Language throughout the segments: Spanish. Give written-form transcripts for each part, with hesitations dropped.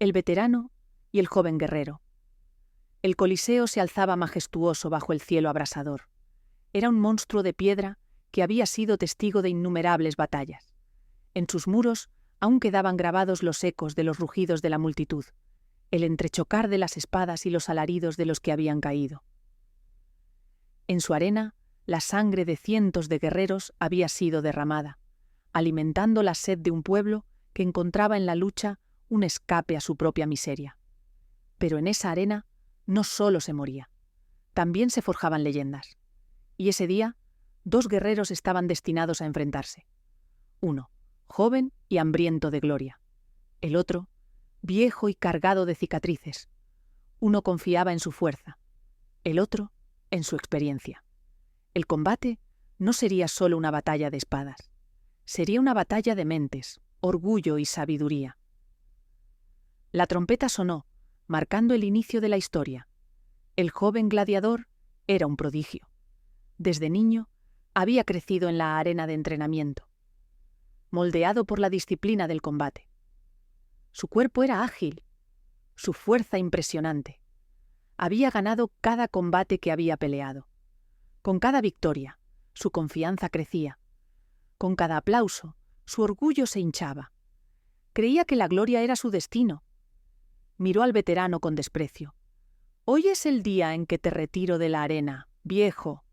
el veterano y el joven guerrero. El Coliseo se alzaba majestuoso bajo el cielo abrasador. Era un monstruo de piedra que había sido testigo de innumerables batallas. En sus muros aún quedaban grabados los ecos de los rugidos de la multitud, el entrechocar de las espadas y los alaridos de los que habían caído. En su arena, la sangre de cientos de guerreros había sido derramada, alimentando la sed de un pueblo que encontraba en la lucha un escape a su propia miseria. Pero en esa arena no solo se moría, también se forjaban leyendas. Y ese día, dos guerreros estaban destinados a enfrentarse. Uno, joven y hambriento de gloria. El otro, viejo y cargado de cicatrices. Uno confiaba en su fuerza, el otro en su experiencia. El combate no sería solo una batalla de espadas, sería una batalla de mentes, orgullo y sabiduría. La trompeta sonó, marcando el inicio de la historia. El joven gladiador era un prodigio. Desde niño, había crecido en la arena de entrenamiento, moldeado por la disciplina del combate. Su cuerpo era ágil, su fuerza impresionante. Había ganado cada combate que había peleado. Con cada victoria, su confianza crecía. Con cada aplauso, su orgullo se hinchaba. Creía que la gloria era su destino. Miró al veterano con desprecio. «Hoy es el día en que te retiro de la arena, viejo»,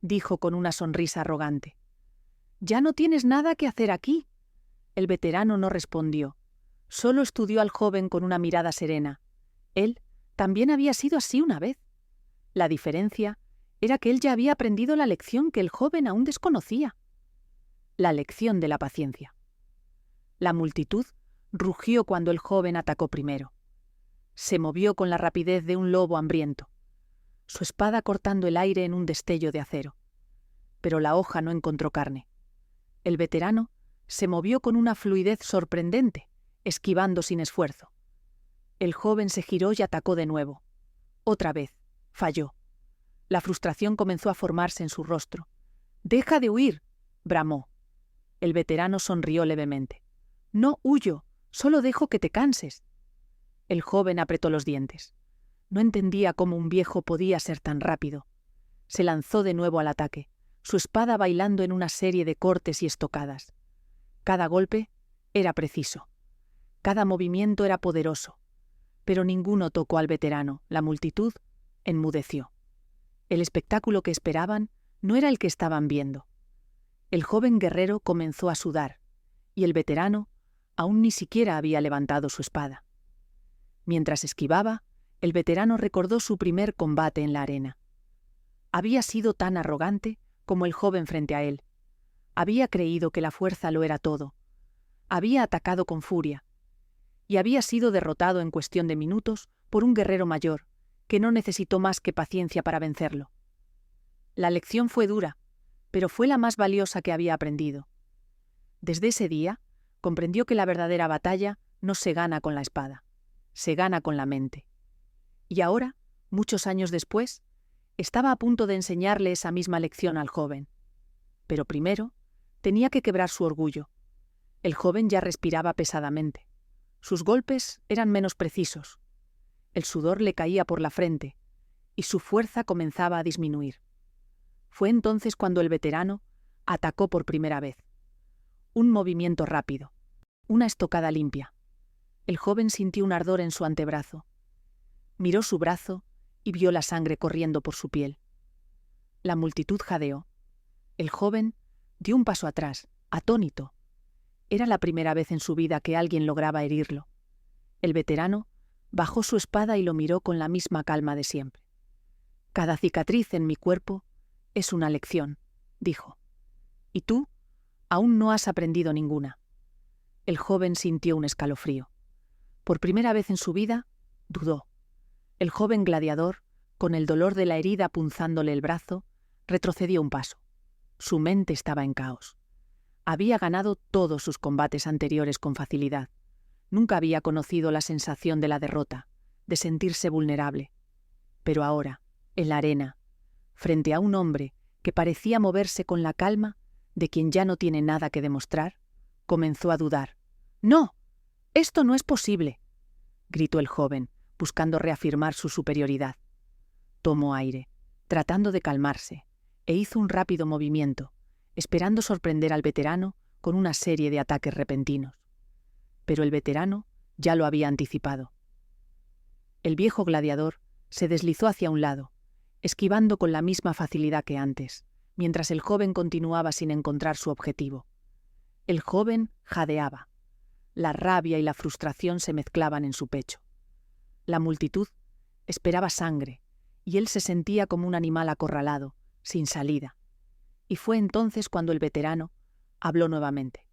dijo con una sonrisa arrogante. «Ya no tienes nada que hacer aquí». El veterano no respondió. Solo estudió al joven con una mirada serena. Él también había sido así una vez. La diferencia era que él ya había aprendido la lección que el joven aún desconocía. La lección de la paciencia. La multitud rugió cuando el joven atacó primero. Se movió con la rapidez de un lobo hambriento, su espada cortando el aire en un destello de acero. Pero la hoja no encontró carne. El veterano se movió con una fluidez sorprendente, esquivando sin esfuerzo. El joven se giró y atacó de nuevo. Otra vez, falló. La frustración comenzó a formarse en su rostro. «¡Deja de huir!», bramó. El veterano sonrió levemente. «No huyo, solo dejo que te canses». El joven apretó los dientes. No entendía cómo un viejo podía ser tan rápido. Se lanzó de nuevo al ataque, su espada bailando en una serie de cortes y estocadas. Cada golpe era preciso. Cada movimiento era poderoso. Pero ninguno tocó al veterano. La multitud enmudeció. El espectáculo que esperaban no era el que estaban viendo. El joven guerrero comenzó a sudar, y el veterano aún ni siquiera había levantado su espada. Mientras esquivaba, el veterano recordó su primer combate en la arena. Había sido tan arrogante como el joven frente a él. Había creído que la fuerza lo era todo. Había atacado con furia. Y había sido derrotado en cuestión de minutos por un guerrero mayor, que no necesitó más que paciencia para vencerlo. La lección fue dura, pero fue la más valiosa que había aprendido. Desde ese día, comprendió que la verdadera batalla no se gana con la espada, se gana con la mente. Y ahora, muchos años después, estaba a punto de enseñarle esa misma lección al joven. Pero primero, tenía que quebrar su orgullo. El joven ya respiraba pesadamente. Sus golpes eran menos precisos. El sudor le caía por la frente, y su fuerza comenzaba a disminuir. Fue entonces cuando el veterano atacó por primera vez. Un movimiento rápido, una estocada limpia. El joven sintió un ardor en su antebrazo. Miró su brazo y vio la sangre corriendo por su piel. La multitud jadeó. El joven dio un paso atrás, atónito. Era la primera vez en su vida que alguien lograba herirlo. El veterano bajó su espada y lo miró con la misma calma de siempre. «Cada cicatriz en mi cuerpo es una lección», dijo. «Y tú aún no has aprendido ninguna». El joven sintió un escalofrío. Por primera vez en su vida, dudó. El joven gladiador, con el dolor de la herida punzándole el brazo, retrocedió un paso. Su mente estaba en caos. Había ganado todos sus combates anteriores con facilidad. Nunca había conocido la sensación de la derrota, de sentirse vulnerable. Pero ahora, en la arena, frente a un hombre que parecía moverse con la calma de quien ya no tiene nada que demostrar, comenzó a dudar. «¡No! ¡Esto no es posible!». gritó el joven, buscando reafirmar su superioridad. Tomó aire, tratando de calmarse, e hizo un rápido movimiento, esperando sorprender al veterano con una serie de ataques repentinos. Pero el veterano ya lo había anticipado. El viejo gladiador se deslizó hacia un lado, esquivando con la misma facilidad que antes, mientras el joven continuaba sin encontrar su objetivo. El joven jadeaba. La rabia y la frustración se mezclaban en su pecho. La multitud esperaba sangre, y él se sentía como un animal acorralado, sin salida. Y fue entonces cuando el veterano habló nuevamente.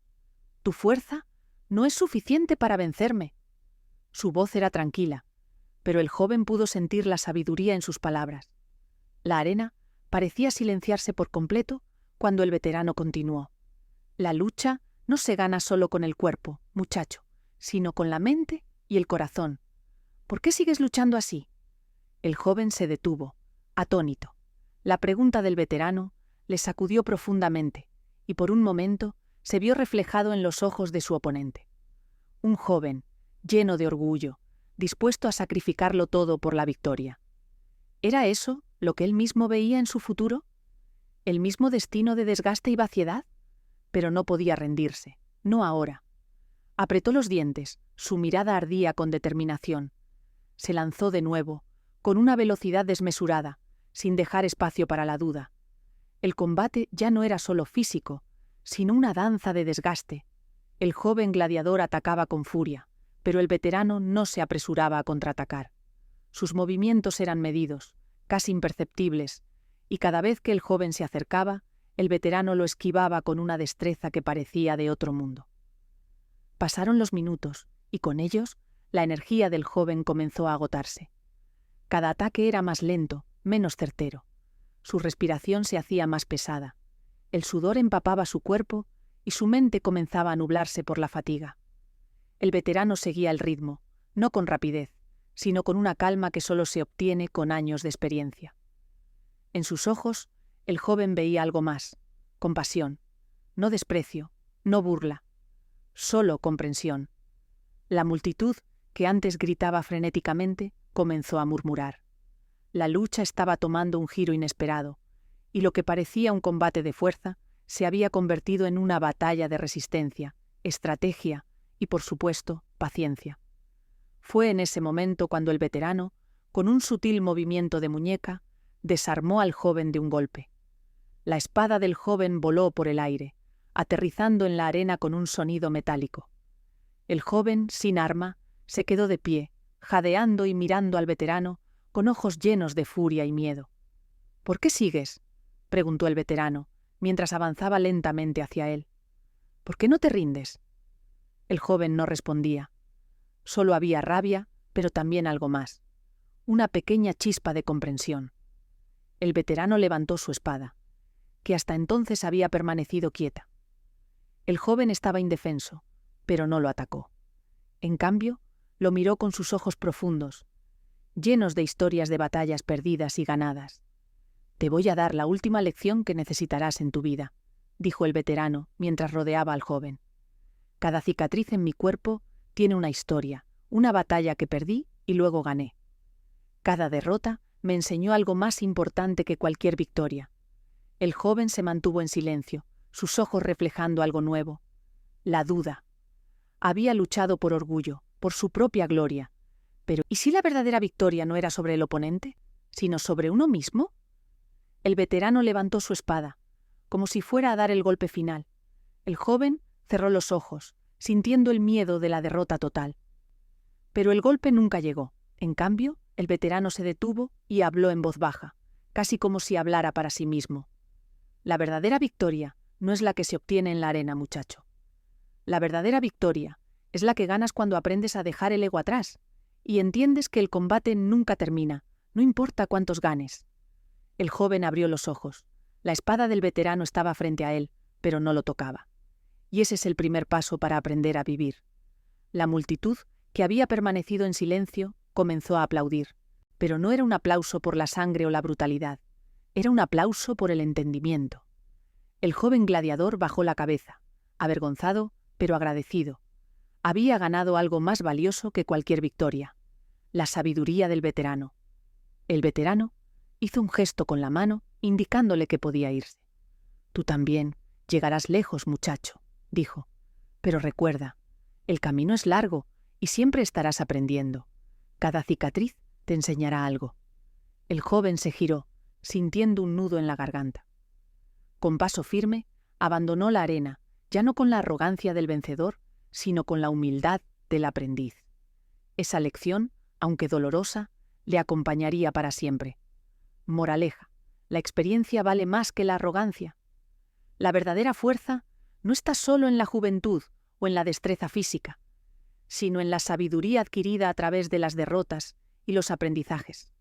«Tu fuerza no es suficiente para vencerme». Su voz era tranquila, pero el joven pudo sentir la sabiduría en sus palabras. La arena parecía silenciarse por completo cuando el veterano continuó. «La lucha no se gana solo con el cuerpo, muchacho, sino con la mente y el corazón. ¿Por qué sigues luchando así?» El joven se detuvo, atónito. La pregunta del veterano le sacudió profundamente, y por un momento se vio reflejado en los ojos de su oponente. Un joven, lleno de orgullo, dispuesto a sacrificarlo todo por la victoria. ¿Era eso lo que él mismo veía en su futuro? ¿El mismo destino de desgaste y vaciedad? Pero no podía rendirse, no ahora. Apretó los dientes, su mirada ardía con determinación. Se lanzó de nuevo, con una velocidad desmesurada, sin dejar espacio para la duda. El combate ya no era solo físico, sino una danza de desgaste. El joven gladiador atacaba con furia, pero el veterano no se apresuraba a contraatacar. Sus movimientos eran medidos, casi imperceptibles, y cada vez que el joven se acercaba, el veterano lo esquivaba con una destreza que parecía de otro mundo. Pasaron los minutos, y con ellos, la energía del joven comenzó a agotarse. Cada ataque era más lento, menos certero. Su respiración se hacía más pesada. El sudor empapaba su cuerpo y su mente comenzaba a nublarse por la fatiga. El veterano seguía el ritmo, no con rapidez, sino con una calma que solo se obtiene con años de experiencia. En sus ojos, el joven veía algo más, compasión, no desprecio, no burla, solo comprensión. La multitud, que antes gritaba frenéticamente, comenzó a murmurar. La lucha estaba tomando un giro inesperado, y lo que parecía un combate de fuerza se había convertido en una batalla de resistencia, estrategia y, por supuesto, paciencia. Fue en ese momento cuando el veterano, con un sutil movimiento de muñeca, desarmó al joven de un golpe. La espada del joven voló por el aire, aterrizando en la arena con un sonido metálico. El joven, sin arma, se quedó de pie, jadeando y mirando al veterano con ojos llenos de furia y miedo. «¿Por qué sigues?», preguntó el veterano, mientras avanzaba lentamente hacia él. «¿Por qué no te rindes?». El joven no respondía. Solo había rabia, pero también algo más. Una pequeña chispa de comprensión. El veterano levantó su espada, que hasta entonces había permanecido quieta. El joven estaba indefenso, pero no lo atacó. En cambio, lo miró con sus ojos profundos, llenos de historias de batallas perdidas y ganadas. «Te voy a dar la última lección que necesitarás en tu vida», dijo el veterano mientras rodeaba al joven. «Cada cicatriz en mi cuerpo tiene una historia, una batalla que perdí y luego gané. Cada derrota me enseñó algo más importante que cualquier victoria». El joven se mantuvo en silencio, sus ojos reflejando algo nuevo. La duda. Había luchado por orgullo, por su propia gloria. Pero ¿y si la verdadera victoria no era sobre el oponente, sino sobre uno mismo? El veterano levantó su espada, como si fuera a dar el golpe final. El joven cerró los ojos, sintiendo el miedo de la derrota total. Pero el golpe nunca llegó. En cambio, el veterano se detuvo y habló en voz baja, casi como si hablara para sí mismo. «La verdadera victoria no es la que se obtiene en la arena, muchacho. La verdadera victoria es la que ganas cuando aprendes a dejar el ego atrás y entiendes que el combate nunca termina, no importa cuántos ganes». El joven abrió los ojos. La espada del veterano estaba frente a él, pero no lo tocaba. Y ese es el primer paso para aprender a vivir. La multitud, que había permanecido en silencio, comenzó a aplaudir, pero no era un aplauso por la sangre o la brutalidad, era un aplauso por el entendimiento. El joven gladiador bajó la cabeza, avergonzado, pero agradecido. Había ganado algo más valioso que cualquier victoria: la sabiduría del veterano. El veterano hizo un gesto con la mano indicándole que podía irse. «Tú también llegarás lejos, muchacho», dijo. «Pero recuerda, el camino es largo y siempre estarás aprendiendo. Cada cicatriz te enseñará algo». El joven se giró, sintiendo un nudo en la garganta. Con paso firme, abandonó la arena, ya no con la arrogancia del vencedor, sino con la humildad del aprendiz. Esa lección, aunque dolorosa, le acompañaría para siempre. Moraleja: la experiencia vale más que la arrogancia. La verdadera fuerza no está solo en la juventud o en la destreza física, sino en la sabiduría adquirida a través de las derrotas y los aprendizajes.